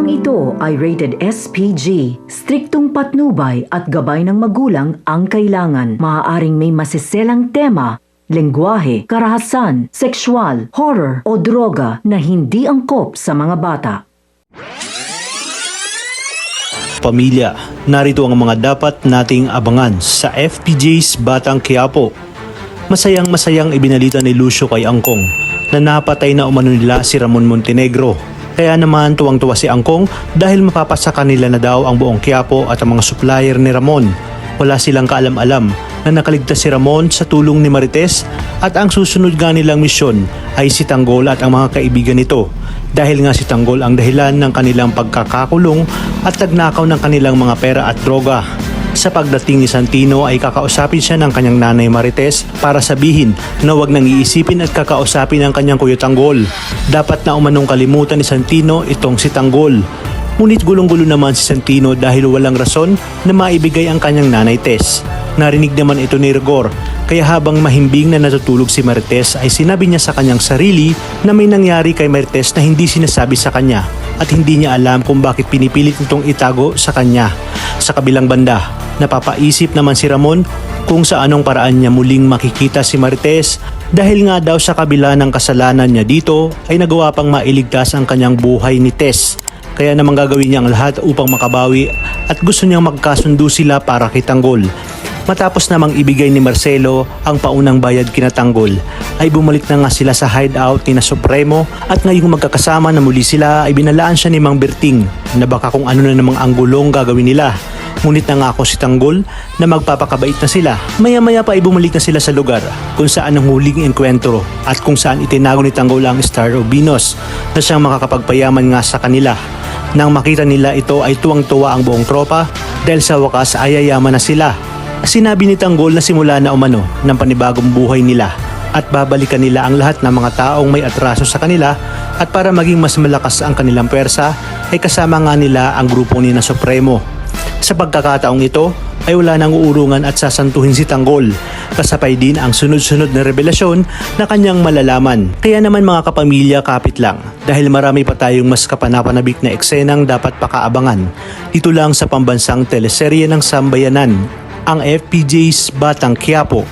Programang ito ay rated SPG. Striktong patnubay at gabay ng magulang ang kailangan. Maaaring may masiselang tema, lengguwahe, karahasan, sexual, horror o droga na hindi angkop sa mga bata. Pamilya, narito ang mga dapat nating abangan sa FPJ's Batang Quiapo. Masayang ibinalita ni Lucio kay Angkong na napatay na umano nila si Ramon Montenegro. Kaya naman tuwang-tuwa si Angkong dahil mapapasa kanila na daw ang buong Quiapo at ang mga supplier ni Ramon. Wala silang kaalam-alam na nakaligtas si Ramon sa tulong ni Marites at ang susunod nga nilang misyon ay si Tanggol at ang mga kaibigan nito. Dahil nga si Tanggol ang dahilan ng kanilang pagkakakulong at nagnakaw ng kanilang mga pera at droga. Sa pagdating ni Santino ay kakausapin siya ng kanyang nanay Marites para sabihin na wag nang iisipin at kakausapin ang kanyang kuya Tanggol. Dapat na umanong kalimutan ni Santino itong si Tanggol. Ngunit gulong-gulo naman si Santino dahil walang rason na maibigay ang kanyang nanay Tess. Narinig naman ito ni Rigor, kaya habang mahimbing na natutulog si Marites ay sinabi niya sa kanyang sarili na may nangyari kay Marites na hindi sinasabi sa kanya at hindi niya alam kung bakit pinipilit nitong itago sa kanya. Sa kabilang banda, napapaisip naman si Ramon kung sa anong paraan niya muling makikita si Marites dahil nga daw sa kabila ng kasalanan niya dito ay nagawa pang mailigtas ang kanyang buhay ni Tess. Kaya naman gagawin niya ang lahat upang makabawi at gusto niyang magkasundo sila para kay Tanggol. Matapos namang ibigay ni Marcelo ang paunang bayad kina Tanggol, ay bumalik na nga sila sa hideout ni na Supremo at ngayong magkakasama na muli sila ay binalaan siya ni Mang Berting na baka kung ano na namang anggulong gagawin nila. Ngunit nangako si Tanggol na magpapakabait na sila. Maya-maya pa ay bumalik na sila sa lugar kung saan ang huling enkwentro at kung saan itinago ni Tanggol ang Star of Venus na siyang makakapagpayaman nga sa kanila. Nang makita nila ito ay tuwang-tuwa ang buong tropa dahil sa wakas ay yayaman na sila. Sinabi ni Tanggol na simula na umano ng panibagong buhay nila at babalikan nila ang lahat ng mga taong may atraso sa kanila at para maging mas malakas ang kanilang pwersa ay kasama nga nila ang grupo ni na Supremo. Sa pagkakataong ito ay wala nang uurungan at sasantuhin si Tanggol. Kasabay din ang sunod-sunod na revelasyon na kanyang malalaman. Kaya naman mga kapamilya, kapit lang dahil marami pa tayong mas kapanapanabik na eksenang dapat pakaabangan. Dito lang sa pambansang teleserye ng Sambayanan, ang FPJ's Batang Quiapo.